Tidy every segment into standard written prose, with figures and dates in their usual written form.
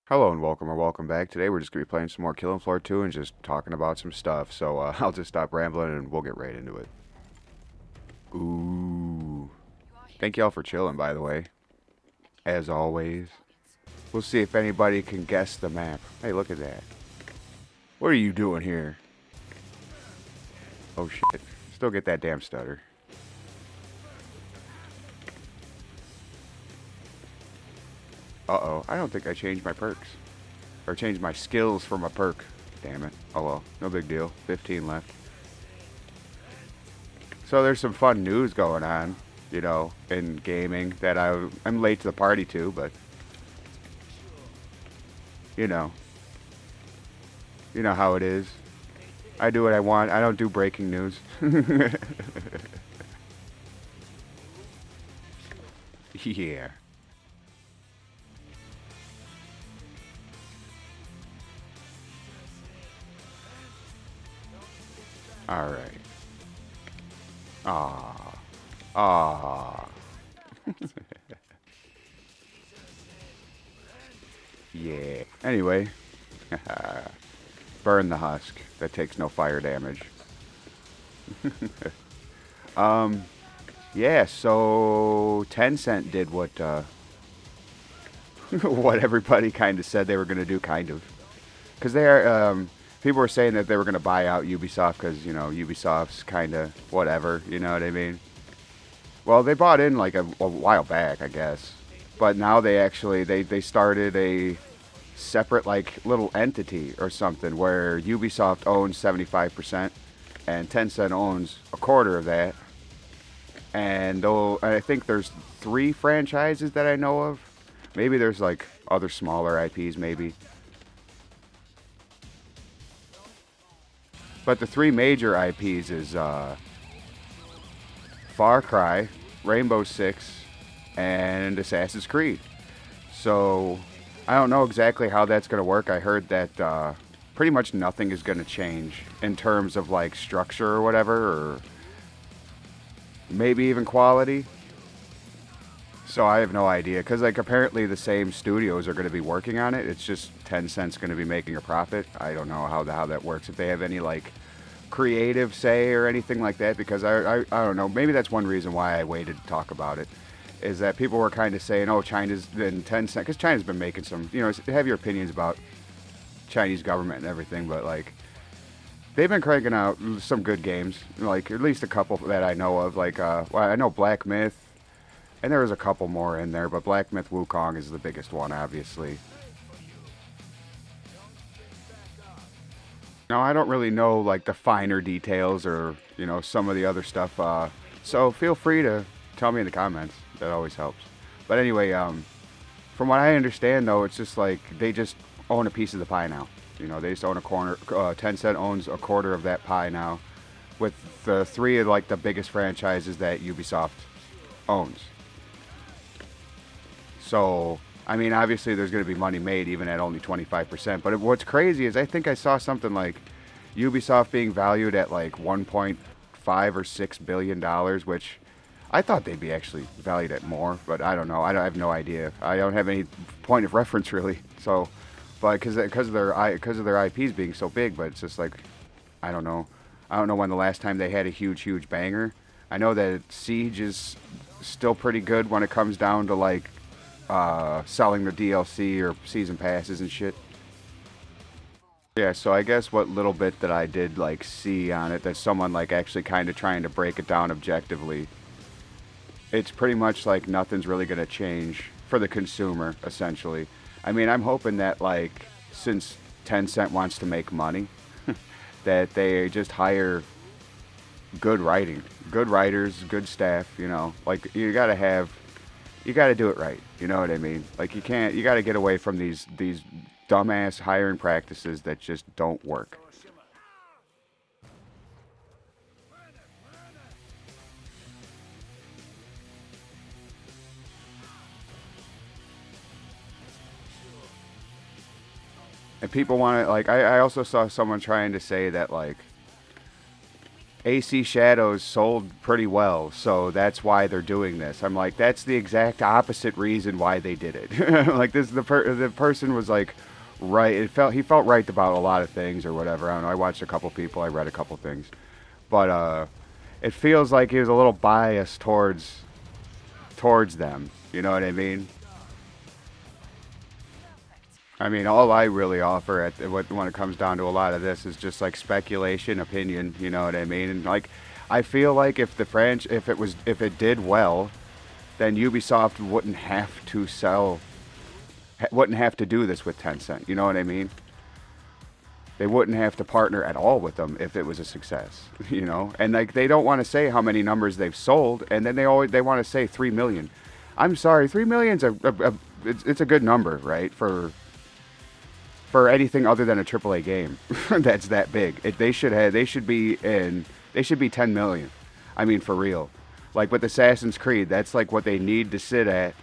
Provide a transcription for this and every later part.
Hello and welcome or welcome back. Today we're just going to be playing some more Killing Floor 2 and just talking about some stuff. So I'll just stop rambling and we'll get right into it. Ooh. Thank y'all for chilling, by the way. As always. We'll see if anybody can guess the map. Hey, look at that. What are you doing here? Oh shit. Still get that damn stutter. Uh-oh. I don't think I changed my perks. Or changed my skills from a perk. Damn it. Oh well. No big deal. 15 left. So there's some fun news going on, in gaming that I'm late to the party to, but you know, you know how it is. I do what I want. I don't do breaking news. Yeah. All right. Ah. Ah. Yeah. Anyway, burn the husk. That takes no fire damage. Yeah. So Tencent did what what everybody kind of said they were going to do, kind of. Because people were saying that they were going to buy out Ubisoft because Ubisoft's kind of whatever. You know what I mean? Well, they bought in like a while back, I guess, but now they actually they started a separate like little entity or something where Ubisoft owns 75% and Tencent owns a quarter of that. And though I think there's three franchises that I know of. Maybe there's like other smaller IPs, maybe. But the three major IPs is Far Cry, Rainbow Six, and Assassin's Creed. So I don't know exactly how that's going to work. I heard that pretty much nothing is going to change in terms of like structure or whatever, or maybe even quality. So I have no idea because like apparently the same studios are going to be working on it. It's just Tencent's going to be making a profit. I don't know how that works. If they have any like creative say or anything like that, because I don't know. Maybe that's one reason why I waited to talk about it. Is that people were kind of saying, oh, China's been Tencent because China's been making some. Have your opinions about Chinese government and everything, but like they've been cranking out some good games, like at least a couple that I know of. Like, well, I know Black Myth, and there was a couple more in there, but Black Myth Wukong is the biggest one, obviously. Now, I don't really know like the finer details or some of the other stuff. So feel free to tell me in the comments. That always helps. But anyway, from what I understand, though, it's just like they just own a piece of the pie now. They just own a corner. Tencent owns a quarter of that pie now, with the three of like the biggest franchises that Ubisoft owns. So, I mean, obviously there's going to be money made even at only 25%. But what's crazy is I think I saw something like Ubisoft being valued at like 1.5 or 6 billion dollars, which I thought they'd be actually valued at more, but I don't know. I have no idea. I don't have any point of reference really. So, but because of their IPs being so big, but it's just like I don't know. I don't know when the last time they had a huge banger. I know that Siege is still pretty good when it comes down to like selling the DLC or season passes and shit. Yeah, so I guess what little bit that I did like see on it, that someone like actually kind of trying to break it down objectively, it's pretty much like nothing's really going to change for the consumer essentially. I mean, I'm hoping that like since Tencent wants to make money, that they just hire good writing, good writers, good staff. Like you got to do it right. You know what I mean? Like you got to get away from these dumbass hiring practices that just don't work. And people want to like I also saw someone trying to say that like AC Shadows sold pretty well, so that's why they're doing this. I'm like, that's the exact opposite reason why they did it. Like this, the person was like, right. He felt right about a lot of things or whatever. I don't know. I watched a couple people. I read a couple things, but it feels like he was a little biased towards them. You know what I mean? I mean, all I really offer when it comes down to a lot of this is just like speculation, opinion. You know what I mean? And like, I feel like if if it did well, then Ubisoft wouldn't have to do this with Tencent. You know what I mean? They wouldn't have to partner at all with them if it was a success. You know, and like they don't want to say how many numbers they've sold, and then they want to say 3 million. I'm sorry, 3 million's it's a good number, right? For anything other than a AAA game that's that big. They should be 10 million. I mean, for real. Like with Assassin's Creed, that's like what they need to sit at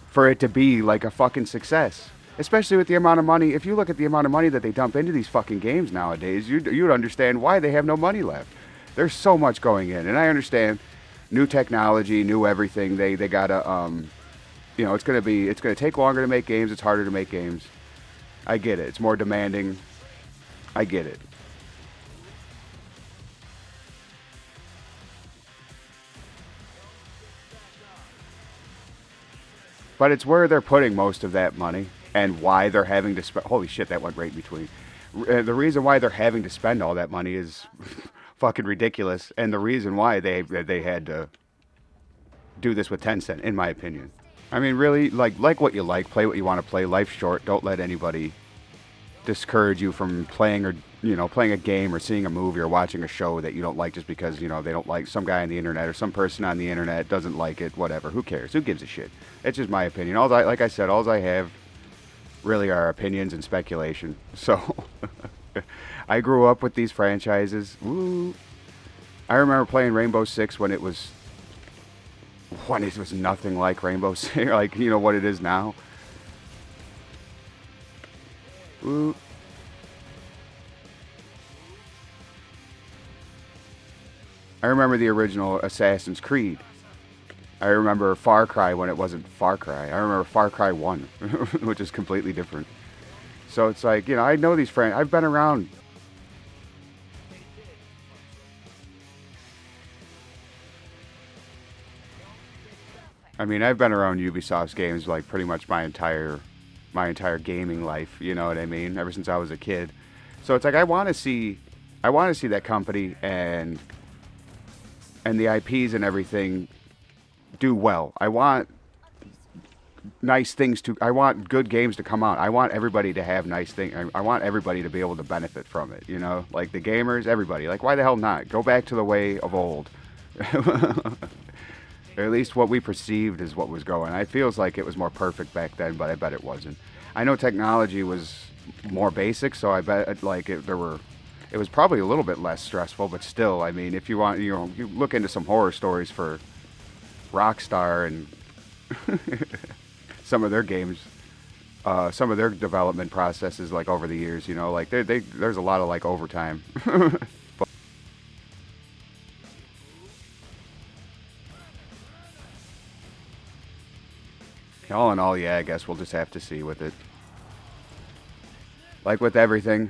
for it to be like a fucking success. Especially with the amount of money. If you look at the amount of money that they dump into these fucking games nowadays, you'd understand why they have no money left. There's so much going in, and I understand new technology, new everything. They gotta it's gonna take longer to make games. It's harder to make games. I get it. It's more demanding. I get it. But it's where they're putting most of that money and why they're having to spend. Holy shit, that went right in between. The reason why they're having to spend all that money is fucking ridiculous. And the reason why they had to do this with Tencent, in my opinion. I mean, really, like what you like, play what you want to play. Life's short. Don't let anybody discourage you from playing playing a game or seeing a movie or watching a show that you don't like just because they don't like some guy on the internet or some person on the internet doesn't like it. Whatever. Who cares? Who gives a shit? It's just my opinion. Like I said, all I have really are opinions and speculation. So I grew up with these franchises. Woo. I remember playing Rainbow Six when it was nothing like Rainbow Six, like what it is now. Ooh. I remember the original Assassin's Creed. I remember Far Cry when it wasn't Far Cry. I remember Far Cry 1, which is completely different. So it's like, I know these friends. I've been around. I mean, I've been around Ubisoft's games like pretty much my entire gaming life, you know what I mean? Ever since I was a kid. So it's like I want to see that company and the IPs and everything do well. I want I want good games to come out. I want everybody to have nice things. I want everybody to be able to benefit from it, like the gamers, everybody. Like, why the hell not? Go back to the way of old. Or at least what we perceived is what was going. It feels like it was more perfect back then, but I bet it wasn't. I know technology was more basic, so I bet it was probably a little bit less stressful, but still, I mean, if you want, you look into some horror stories for Rockstar and some of their games, some of their development processes, like over the years, like there's a lot of like overtime. All in all, yeah, I guess we'll just have to see with it. Like with everything.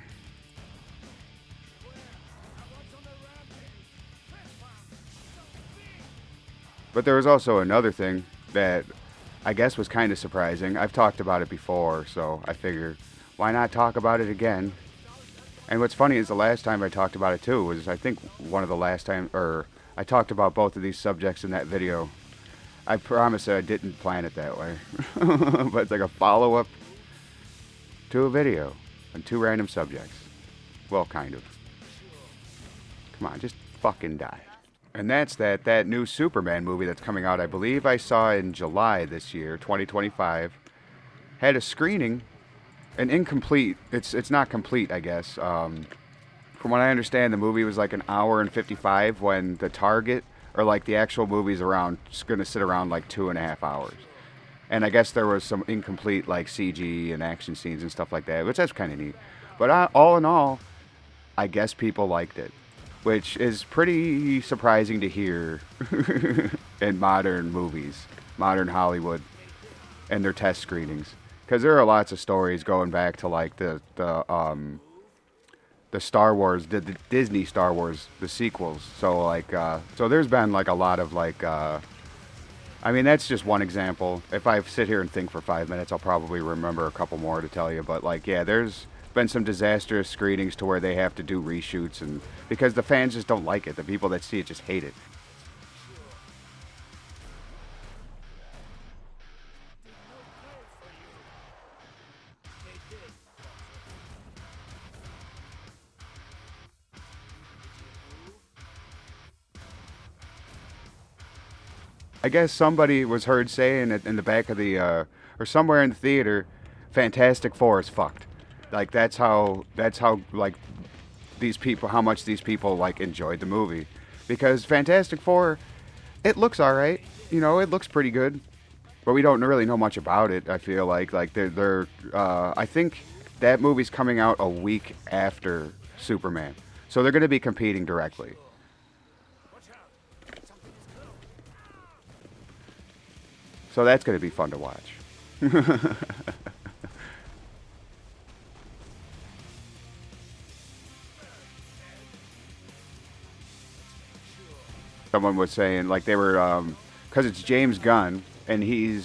But there was also another thing that I guess was kind of surprising. I've talked about it before, so I figured, why not talk about it again? And what's funny is the last time I talked about it too was, I think, one of the last time, or I talked about both of these subjects in that video. I promise I didn't plan it that way. But it's like a follow-up to a video on two random subjects. Well, kind of. Come on, just fucking die. And that's that new Superman movie that's coming out. I believe I saw in July this year, 2025. Had a screening, an incomplete. It's not complete, I guess. From what I understand, the movie was like an hour and 55 when the target, or like the actual movie's going to sit around like 2.5 hours. And I guess there was some incomplete like CG and action scenes and stuff like that, which that's kind of neat. But all in all, I guess people liked it. which is pretty surprising to hear in modern movies, modern Hollywood, and their test screenings. Because there are lots of stories going back to like the Star Wars, the Disney Star Wars, the sequels. So like, so there's been like a lot of like, I mean that's just one example. If I sit here and think for 5 minutes, I'll probably remember a couple more to tell you. But like, yeah, there's been some disastrous screenings to where they have to do reshoots, and because the fans just don't like it, the people that see it just hate it. I guess somebody was heard saying it in the back of the, or somewhere in the theater, Fantastic Four is fucked. Like that's how like these people, how much these people like enjoyed the movie, because Fantastic Four, it looks all right. You know, it looks pretty good, but we don't really know much about it. I feel like I think that movie's coming out a week after Superman, so they're going to be competing directly. So that's going to be fun to watch. Someone was saying like they were, because it's James Gunn and he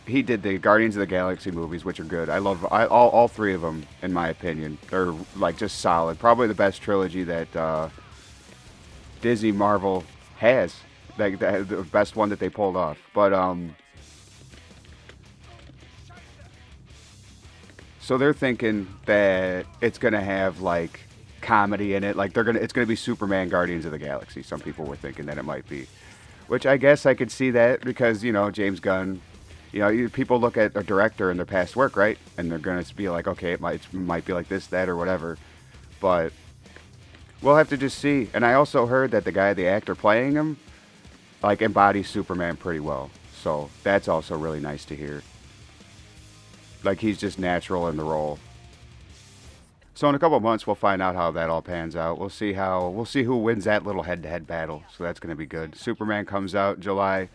did the Guardians of the Galaxy movies, which are good. I love all three of them in my opinion. They're like just solid. Probably the best trilogy that Disney Marvel has. Like the best one that they pulled off. But so they're thinking that it's gonna have like comedy in it. Like it's gonna be Superman Guardians of the Galaxy. Some people were thinking that it might be, which I guess I could see that because James Gunn. People look at a director and their past work, right? And they're gonna be like, okay, it might be like this, that, or whatever. But we'll have to just see. And I also heard that the actor playing him, like embodies Superman pretty well. So that's also really nice to hear. Like he's just natural in the role. So in a couple of months, we'll find out how that all pans out. We'll see who wins that little head-to-head battle. So that's going to be good. Superman comes out in July,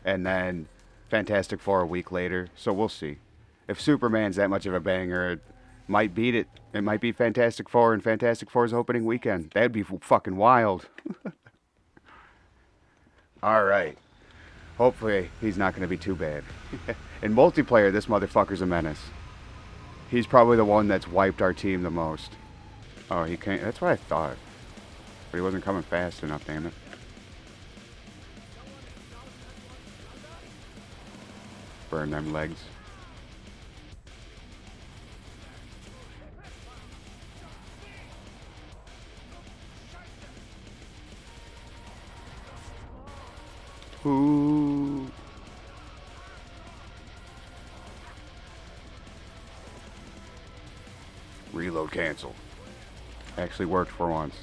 and then Fantastic Four a week later. So we'll see. If Superman's that much of a banger, it might beat it. It might be Fantastic Four and Fantastic Four's opening weekend. That'd be fucking wild. All right. Hopefully he's not going to be too bad. In multiplayer, this motherfucker's a menace. He's probably the one that's wiped our team the most. Oh, he can't. That's what I thought. But he wasn't coming fast enough, damn it. Burn them legs. Ooh. Reload cancel. Actually worked for once.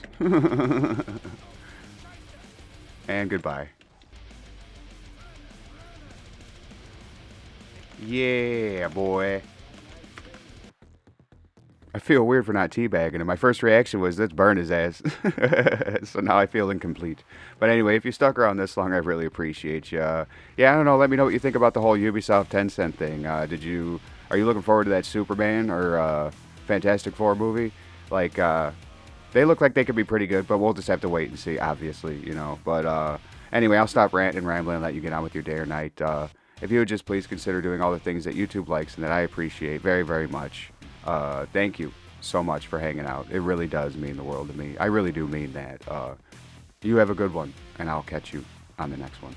And goodbye. Yeah, boy. I feel weird for not teabagging him. My first reaction was, let's burn his ass. So now I feel incomplete. But anyway, if you stuck around this long, I really appreciate you. Yeah, I don't know. Let me know what you think about the whole Ubisoft Tencent thing. Are you looking forward to that Superman or Fantastic Four movie? Like, they look like they could be pretty good, but we'll just have to wait and see, obviously. But anyway, I'll stop ranting and rambling and let you get on with your day or night. If you would just please consider doing all the things that YouTube likes and that I appreciate very, very much. Thank you so much for hanging out. It really does mean the world to me. I really do mean that. You have a good one, and I'll catch you on the next one.